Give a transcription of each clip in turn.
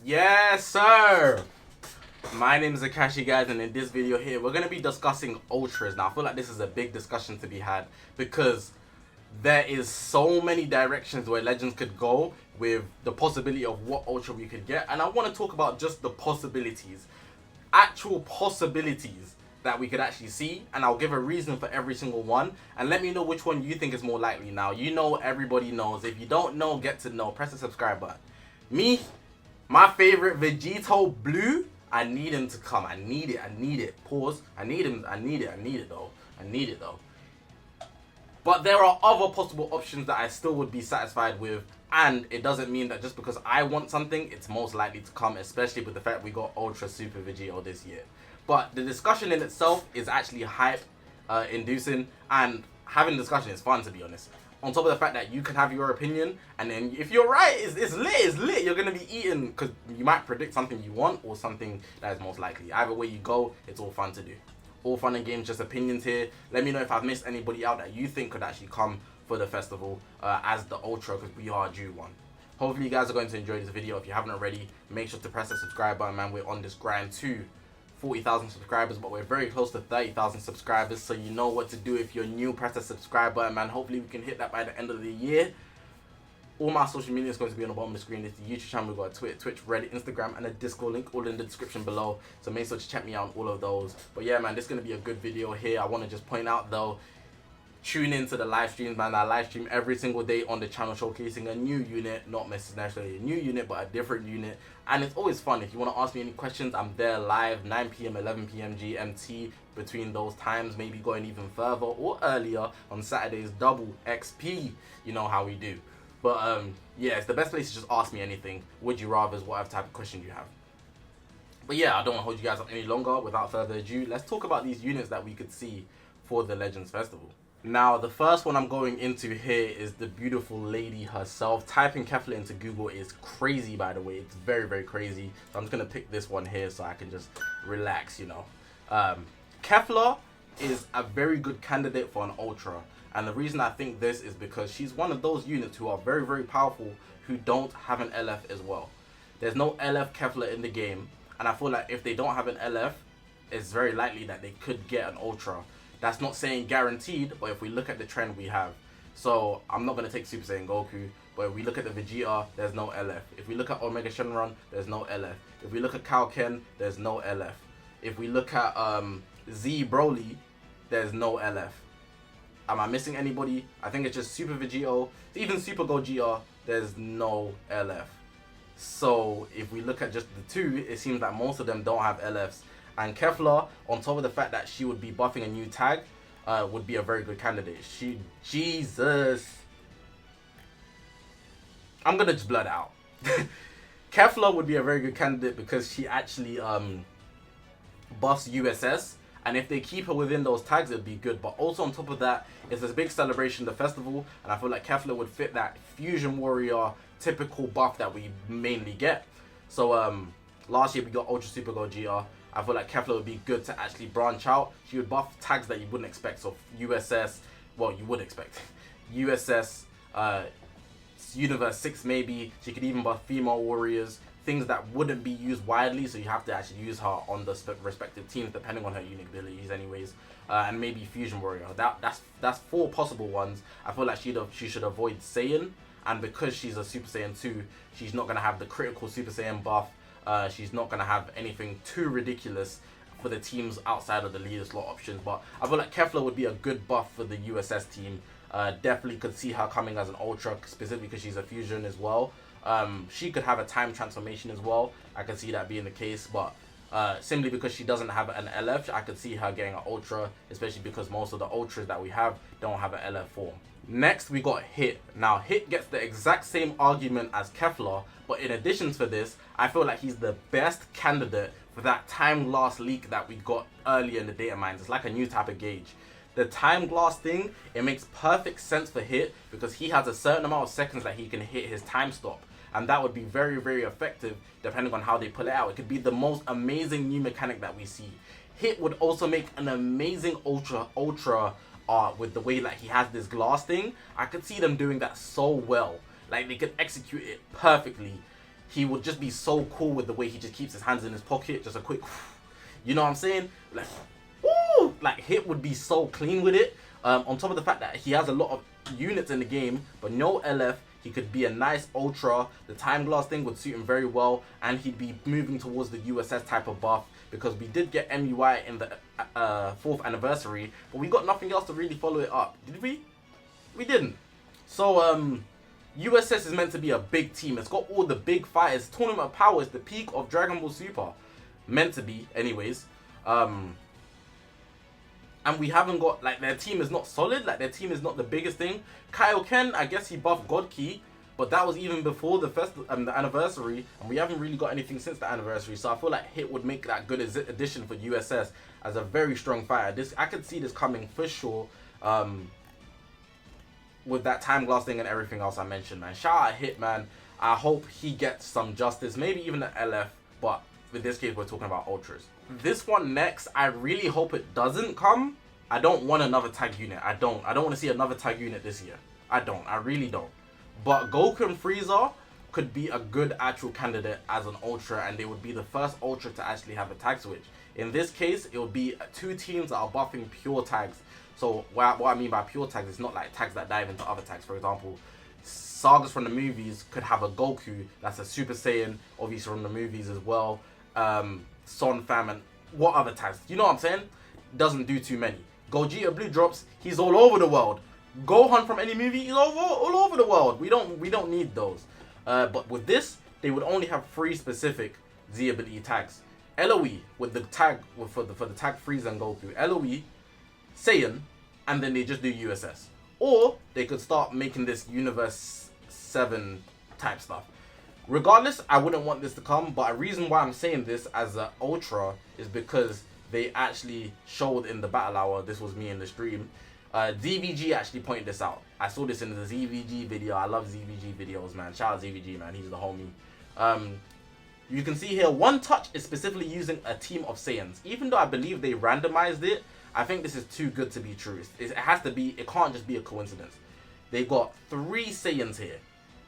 Yes, sir. My name is Zakashi, guys, and in this video here, we're going to be discussing ultras. Now, I feel like this is a big discussion to be had because there is so many directions where Legends could go with the possibility of what ultra we could get. And I want to talk about just the possibilities, actual possibilities that we could actually see, and I'll give a reason for every single one, and let me know which one you think is more likely. Now, you know, everybody knows. If you don't know, get to know. Press the subscribe button. Me, my favorite Vegito Blue, I need him to come. I need it. Pause. I need him. I need it though. But there are other possible options that I still would be satisfied with, and it doesn't mean that just because I want something, it's most likely to come, especially with the fact we got Ultra Super Vegito this year. But the discussion in itself is actually hype inducing, and having discussion is fun, to be honest. On top of the fact that you can have your opinion, and then if you're right, it's lit. You're going to be eating, because you might predict something you want or something that is most likely. Either way you go, it's all fun to do. All fun and games, just opinions here. Let me know if I've missed anybody out that you think could actually come for the festival as the Ultra, because we are due one. Hopefully you guys are going to enjoy this video. If you haven't already, make sure to press the subscribe button, man. We're on this grind to 40,000 subscribers, but we're very close to 30,000 subscribers, so you know what to do. If you're new, press the subscribe button, man. Hopefully we can hit that by the end of the year. All my social media is going to be on the bottom of the screen. It's the YouTube channel, we've got Twitter, Twitch, Reddit, Instagram, and a Discord link, all in the description below, so make sure to check me out on all of those. But yeah, man, this is going to be a good video here. I want to just point out though, tune into the live streams, man. I live stream every single day on the channel, showcasing a new unit, not necessarily a new unit, but a different unit. And it's always fun. If you want to ask me any questions, I'm there live, 9 p.m, 11 p.m. GMT, between those times, maybe going even further or earlier on Saturdays, double XP. You know how we do. But yeah, it's the best place to just ask me anything. Would you rather, whatever type of question you have. But yeah, I don't want to hold you guys up any longer. Without further ado, let's talk about these units that we could see for the Legends Festival. Now, the first one I'm going into here is the beautiful lady herself. Typing Kefla into Google is crazy, by the way. It's very, very crazy. So I'm just going to pick this one here so I can just relax, you know. Kefla is a very good candidate for an Ultra. And the reason I think this is because she's one of those units who are very, very powerful who don't have an LF as well. There's no LF Kefla in the game. And I feel like if they don't have an LF, it's very likely that they could get an Ultra. That's not saying guaranteed, but if we look at the trend we have. So I'm not going to take Super Saiyan Goku, but if we look at the Vegeta, there's no LF. If we look at Omega Shenron, there's no LF. If we look at Kaioken, there's no LF. If we look at Z Broly, there's no LF. Am I missing anybody? I think it's just Super Vegito. Even Super Gogeta, there's no LF. So if we look at just the two, it seems like most of them don't have LFs. And Kefla, on top of the fact that she would be buffing a new tag, would be a very good candidate. Jesus. I'm going to just blur it out. Kefla would be a very good candidate because she actually buffs USS. And if they keep her within those tags, it'd be good. But also on top of that, it's this big celebration, the festival. And I feel like Kefla would fit that Fusion Warrior typical buff that we mainly get. So last year we got Ultra Super Gogeta. I feel like Kefla would be good to actually branch out. She would buff tags that you wouldn't expect. So USS, well, you would expect. USS, Universe 6 maybe. She could even buff female warriors. Things that wouldn't be used widely, so you have to actually use her on the respective teams depending on her unique abilities anyways. And maybe Fusion Warrior. That's 4 possible ones. I feel like she should avoid Saiyan. And because she's a Super Saiyan 2, she's not going to have the critical Super Saiyan buff. She's not going to have anything too ridiculous for the teams outside of the leader slot options. But I feel like Kefla would be a good buff for the USS team. Definitely could see her coming as an Ultra, specifically because she's a Fusion as well. She could have a time transformation as well. I could see that being the case. But simply because she doesn't have an LF, I could see her getting an Ultra, especially because most of the Ultras that we have don't have an LF form. Next, we got Hit. Now, Hit gets the exact same argument as Kefla, but in addition to this, I feel like he's the best candidate for that time glass leak that we got earlier in the data mines. It's like a new type of gauge. The time glass thing, it makes perfect sense for Hit because he has a certain amount of seconds that he can hit his time stop. And that would be very, very effective depending on how they pull it out. It could be the most amazing new mechanic that we see. Hit would also make an amazing Ultra with the way like he has this glass thing. I could see them doing that so well. Like they could execute it perfectly. he would just be so cool with the way he just keeps his hands in his pocket, just a quick, you know what I'm saying? Like, woo! Like, hit would be so clean with it. On top of the fact that he has a lot of units in the game, but no LF, he could be a nice ultra. The time glass thing would suit him very well, and he'd be moving towards the USS type of buff, because we did get MUI in the 4th anniversary, but we got nothing else to really follow it up. Did we? We didn't. So, USS is meant to be a big team. It's got all the big fighters. Tournament of Power is the peak of Dragon Ball Super. Meant to be, anyways. And we haven't got, like, their team is not solid. Like, their team is not the biggest thing. Kaioken, I guess he buffed God Key, but that was even before the anniversary, and we haven't really got anything since the anniversary. So I feel like Hit would make that good addition for USS as a very strong fighter. I could see this coming for sure. With that time glass thing and everything else I mentioned, man. Shout out Hit, man. I hope he gets some justice, maybe even an LF, but in this case we're talking about ultras. This one next, I really hope it doesn't come. I don't want another tag unit. I don't want to see another tag unit this year. I really don't. But Goku and Frieza could be a good actual candidate as an ultra, and they would be the first ultra to actually have a tag switch. In this case, it would be 2 teams that are buffing pure tags. So what I mean by pure tags is not like tags that dive into other tags. For example, sagas from the movies could have a Goku that's a Super Saiyan, obviously from the movies as well. Son Fam and what other tags? You know what I'm saying? Doesn't do too many. Gogeta Blue Drops, he's all over the world. Gohan from any movie, he's all over the world. We don't need those. But with this, they would only have 3 specific Z ability tags. LOE with the tag for the tag Frieza and Goku. LOE, Saiyan, and then they just do USS. Or they could start making this Universe 7 type stuff. Regardless, I wouldn't want this to come, but a reason why I'm saying this as an ultra is because they actually showed in the battle hour, this was me in the stream, ZVG actually pointed this out. I saw this in the ZVG video. I love ZVG videos, man. Shout out ZVG, man. He's the homie. You can see here, One Touch is specifically using a team of Saiyans. Even though I believe they randomized it, I think this is too good to be true. It has to be, it can't just be a coincidence. They got 3 Saiyans here.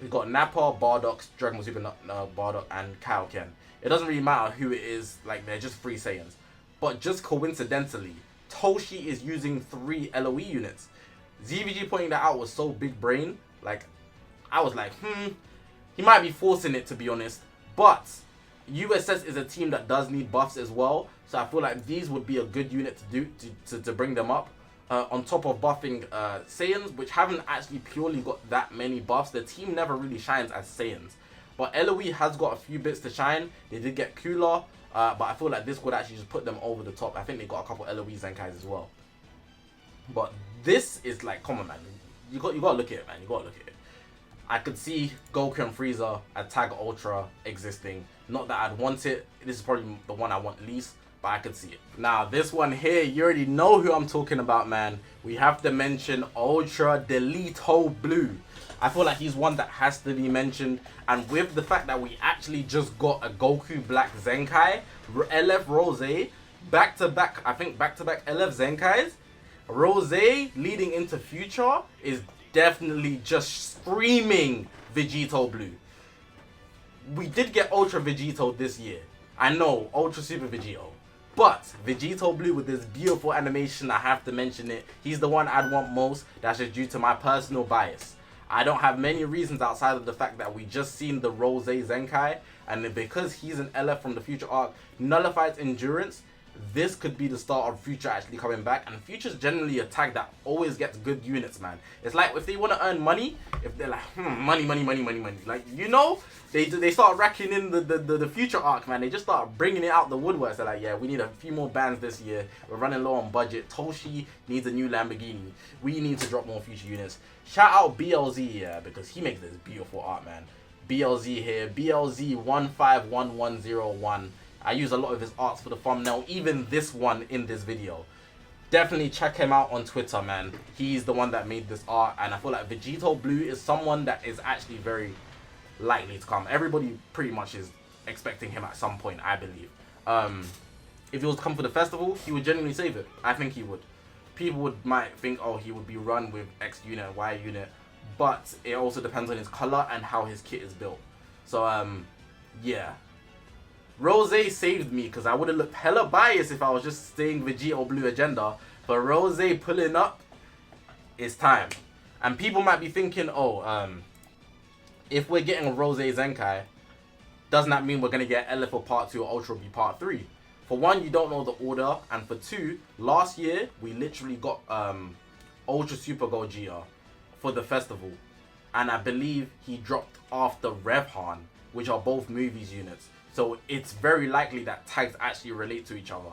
We've got Nappa, Bardock, Dragon Ball Super Bardock, and Kaioken. It doesn't really matter who it is, like, they're just 3 Saiyans. But just coincidentally, Toshi is using 3 LOE units. ZVG pointing that out was so big brain. Like, I was like, he might be forcing it, to be honest. But USS is a team that does need buffs as well. So I feel like these would be a good unit to bring them up. On top of buffing Saiyans, which haven't actually purely got that many buffs. The team never really shines as Saiyans. But LOE has got a few bits to shine. They did get Cooler, but I feel like this would actually just put them over the top. I think they got a couple LOE Zenkais as well. But this is like, come on, man. You got to look at it, man. You got to look at it. I could see Goku and Frieza at Tag Ultra existing. Not that I'd want it. This is probably the one I want least, but I could see it. Now, this one here, you already know who I'm talking about, man. We have to mention Ultra Delito Blue. I feel like he's one that has to be mentioned. And with the fact that we actually just got a Goku Black Zenkai, LF Rose, back-to-back, I think back-to-back LF Zenkais, Rose leading into Future is definitely just screaming Vegito Blue. We did get Ultra Vegito this year. I know, Ultra Super Vegito. But Vegito Blue with this beautiful animation, I have to mention it. He's the one I'd want most. That's just due to my personal bias. I don't have many reasons outside of the fact that we just seen the Rose Zenkai. And because he's an LF from the Future arc, nullifies endurance. This could be the start of Future actually coming back. And Future's generally a tag that always gets good units, man. It's like if they want to earn money, if they're like, money. Like, you know, they start racking in the Future arc, man. They just start bringing it out the woodworks. They're like, yeah, we need a few more bands this year. We're running low on budget. Toshi needs a new Lamborghini. We need to drop more Future units. Shout out BLZ, yeah, because he makes this beautiful art, man. BLZ here. BLZ 151101. I use a lot of his arts for the thumbnail, even this one in this video. Definitely check him out on Twitter, man. He's the one that made this art, and I feel like Vegito Blue is someone that is actually very likely to come. Everybody pretty much is expecting him at some point, I believe. If he was to come for the festival, he would genuinely save it. I think he would. People might think, oh, he would be run with X unit, Y unit, but it also depends on his color and how his kit is built. So, Yeah. Rose saved me because I would have looked hella biased if I was just staying Vegito Blue agenda. But Rose pulling up, it's time. And people might be thinking, oh, if we're getting Rose Zenkai, doesn't that mean we're going to get LFO Part 2 or Ultra B Part 3? For one, you don't know the order. And for two, last year, we literally got Ultra Super Gogeta for the festival. And I believe he dropped after Revhan, which are both movies units. So it's very likely that tags actually relate to each other.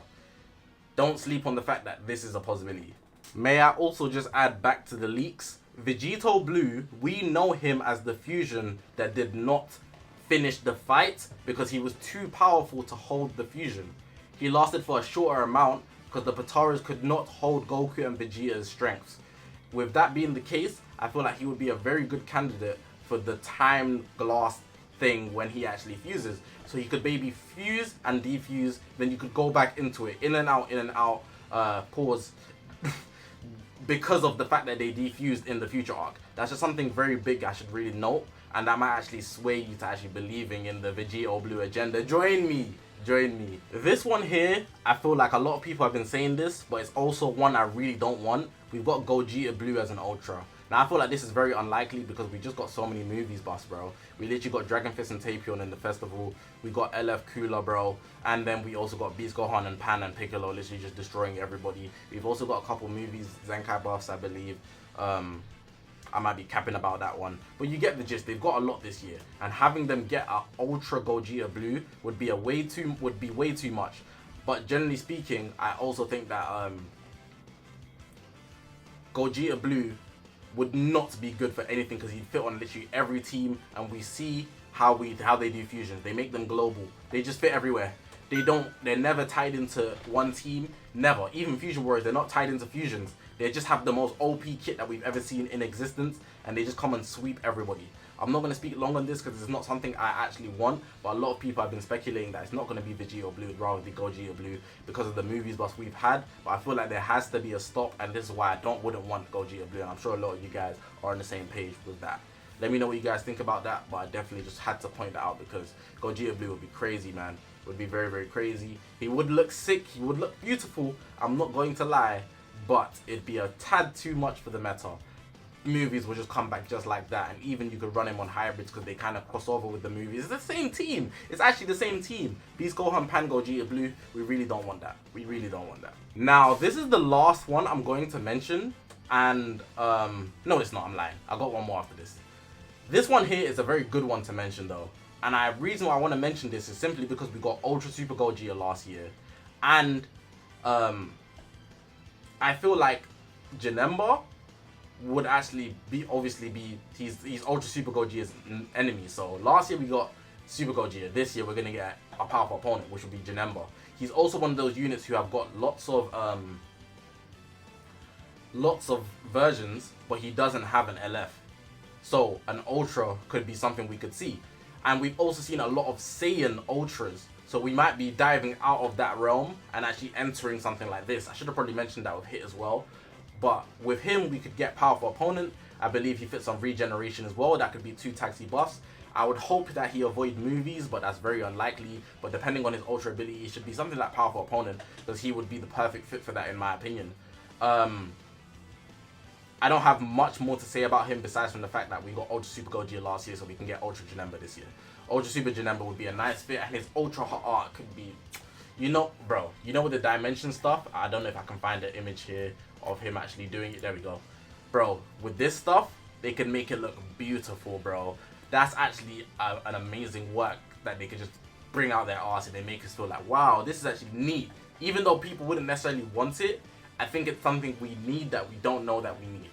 Don't sleep on the fact that this is a possibility. May I also just add back to the leaks, Vegito Blue, we know him as the fusion that did not finish the fight because he was too powerful to hold the fusion. He lasted for a shorter amount because the Pataras could not hold Goku and Vegeta's strengths. With that being the case, I feel like he would be a very good candidate for the time glass thing when he actually fuses. So he could maybe fuse and defuse, then you could go back into it, in and out, pause, because of the fact that they defused in the future arc. That's just something very big I should really note, and that might actually sway you to actually believing in the Vegito Blue agenda. Join me. This one here, I feel like a lot of people have been saying this, but it's also one I really don't want. We've got Gogeta Blue as an Ultra. Now I feel like this is very unlikely because we just got so many movies bust, bro. We literally got Dragon Fist and Tapion in the festival. We got LF Cooler, bro. And then we also got Beast Gohan and Pan and Piccolo literally just destroying everybody. We've also got a couple movies, Zenkai buffs, I believe. I might be capping about that one. But you get the gist. They've got a lot this year. And having them get an Ultra Gogeta Blue would be way too much. But generally speaking, I also think that Gogeta Blue would not be good for anything because he'd fit on literally every team, and we see how they do fusions. They make them global. They just fit everywhere. They're never tied into one team. Never. Even Fusion Warriors, they're not tied into fusions. They just have the most OP kit that we've ever seen in existence, and they just come and sweep everybody. I'm not going to speak long on this because it's not something I actually want, but a lot of people have been speculating that it's not going to be Vegito Blue, it'd rather be Gogeta Blue because of the movies bust we've had. But I feel like there has to be a stop, and this is why I wouldn't want Gogeta Blue, and I'm sure a lot of you guys are on the same page with that. Let me know what you guys think about that, but I definitely just had to point that out because Gogeta Blue would be crazy, man. Would be very, very crazy. He would look sick, he would look beautiful, I'm not going to lie, but it'd be a tad too much for the meta. Movies will just come back just like that, and even you could run him on hybrids because they kind of cross over with the movies. It's the same team. It's actually the same team. Beast Gohan, Pan, Gogeta Blue. We really don't want that. Now, this is the last one I'm going to mention, and no, it's not. I'm lying. I got one more after this. This one here is a very good one to mention though, and the reason why I want to mention this is simply because we got Ultra Super Gogeta last year, and I feel like Janemba would actually obviously be he's Ultra Super Gogeta's enemy. So last year we got Super Gogeta. This year we're gonna get a powerful opponent, which will be Janemba. He's also one of those units who have got lots of versions, but he doesn't have an LF. So an Ultra could be something we could see. And we've also seen a lot of Saiyan Ultras. So we might be diving out of that realm and actually entering something like this. I should have probably mentioned that with Hit as well. But with him, we could get powerful opponent. I believe he fits on regeneration as well. That could be 2 taxi buffs. I would hope that he avoid movies, but that's very unlikely. But depending on his ultra ability, it should be something like powerful opponent, because he would be the perfect fit for that in my opinion. I don't have much more to say about him besides from the fact that we got Ultra Super Gogeta last year, so we can get Ultra Janemba this year. Ultra Super Janemba would be a nice fit, and his Ultra Hot Art could be, you know, bro, you know with the dimension stuff, I don't know if I can find an image here of him actually doing it. There we go. Bro, with this stuff, they can make it look beautiful, bro. That's actually an amazing work that they could just bring out their arse and they make us feel like, wow, this is actually neat. Even though people wouldn't necessarily want it, I think it's something we need that we don't know that we need.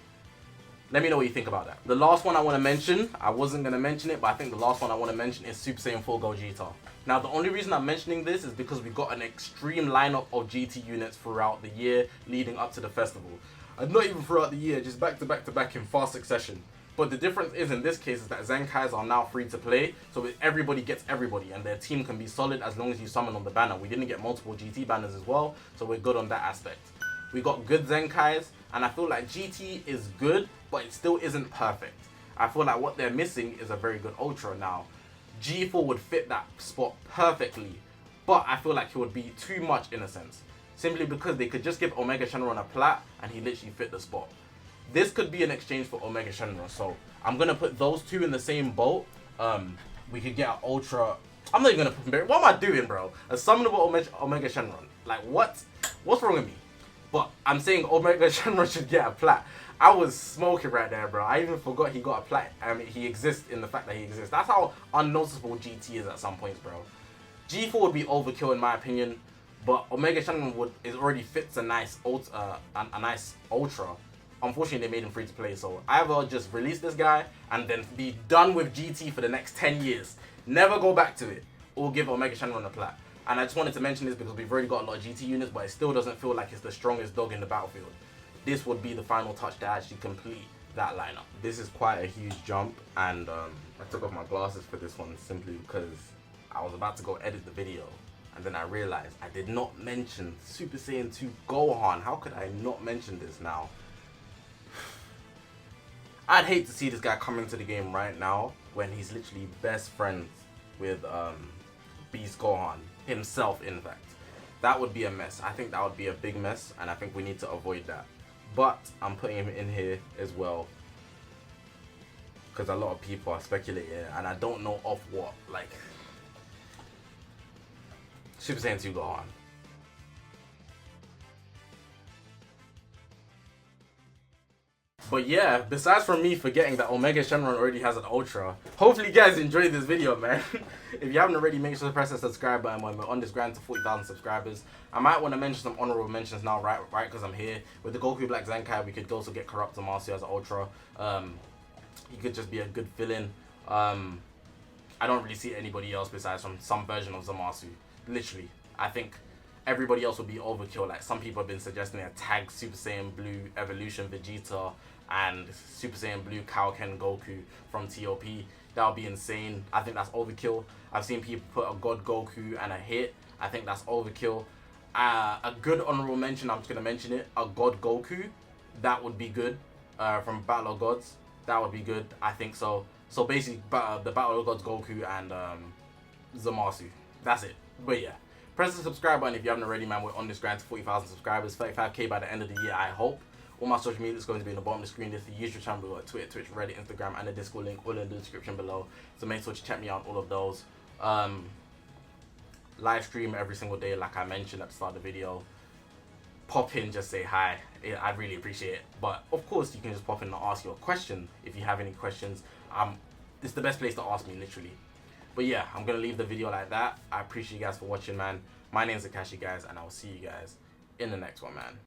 Let me know what you think about that. The last one I want to mention, I wasn't going to mention it, but I think the last one I want to mention is Super Saiyan 4 Gogeta. Now, the only reason I'm mentioning this is because we got an extreme lineup of GT units throughout the year leading up to the festival. And not even throughout the year, just back to back to back in fast succession. But the difference is, in this case, is that Zenkais are now free to play, so everybody gets everybody, and their team can be solid as long as you summon on the banner. We didn't get multiple GT banners as well, so we're good on that aspect. We got good Zenkais, and I feel like GT is good, but it still isn't perfect. I feel like what they're missing is a very good Ultra now. G4 would fit that spot perfectly, but I feel like it would be too much in a sense. Simply because they could just give Omega Shenron a plat and he literally fit the spot. This could be an exchange for Omega Shenron, so I'm going to put those two in the same boat. We could get an Ultra... I'm not even going to put... What am I doing, bro? A summonable Omega Shenron. Like, what? What's wrong with me? But I'm saying Omega Shenron should get a plat. I was smoking right there, bro. I even forgot he got a plat. I mean, he exists in the fact that he exists. That's how unnoticeable GT is at some points, bro. G4 would be overkill in my opinion, but Omega Shenron already fits a nice Ultra. Unfortunately, they made him free to play, so either just release this guy and then be done with GT for the next 10 years. Never go back to it, or give Omega Shenron a plat. And I just wanted to mention this because we've already got a lot of GT units, but it still doesn't feel like it's the strongest dog in the battlefield. This would be the final touch to actually complete that lineup. This is quite a huge jump, and I took off my glasses for this one simply because I was about to go edit the video, and then I realized I did not mention Super Saiyan 2 Gohan. How could I not mention this now? I'd hate to see this guy come into the game right now when he's literally best friends with Beast Gohan himself, in fact. That would be a mess. I think that would be a big mess, and I think we need to avoid that. But I'm putting him in here as well because a lot of people are speculating, and I don't know of what. Like, Super Saiyan 2 Gohan. But yeah, besides from me forgetting that Omega Shenron already has an Ultra, hopefully you guys enjoyed this video, man. If you haven't already, make sure to press the subscribe button when we're on this grind to 40,000 subscribers. I might want to mention some honorable mentions now, right? Because I'm here. With the Goku Black Zenkai, we could also get Corrupt Zamasu as an Ultra. He could just be a good fill-in. I don't really see anybody else besides from some version of Zamasu. Literally. I think everybody else would be overkill. Like, some people have been suggesting a tag Super Saiyan Blue Evolution Vegeta and Super Saiyan Blue Kaioken Goku from TOP. That would be insane. I think that's overkill. I've seen people put a God Goku and a hit. I think that's overkill. A good honorable mention, I'm just going to mention it. A God Goku. That would be good. From Battle of Gods. That would be good. I think so. So basically, the Battle of Gods Goku and Zamasu. That's it. But yeah. Press the subscribe button if you haven't already, man. We're on this grind to 40,000 subscribers. 35k by the end of the year, I hope. All my social media is going to be in the bottom of the screen. This is the usual channel. We've got Twitter, Twitch, Reddit, Instagram, and the Discord link all in the description below. So make sure to check me out on all of those. Live stream every single day, like I mentioned at the start of the video. Pop in, just say hi. I'd really appreciate it. But of course, you can just pop in and ask your question if you have any questions. This is the best place to ask me, literally. But yeah, I'm going to leave the video like that. I appreciate you guys for watching, man. My name's Zakashi, guys, and I will see you guys in the next one, man.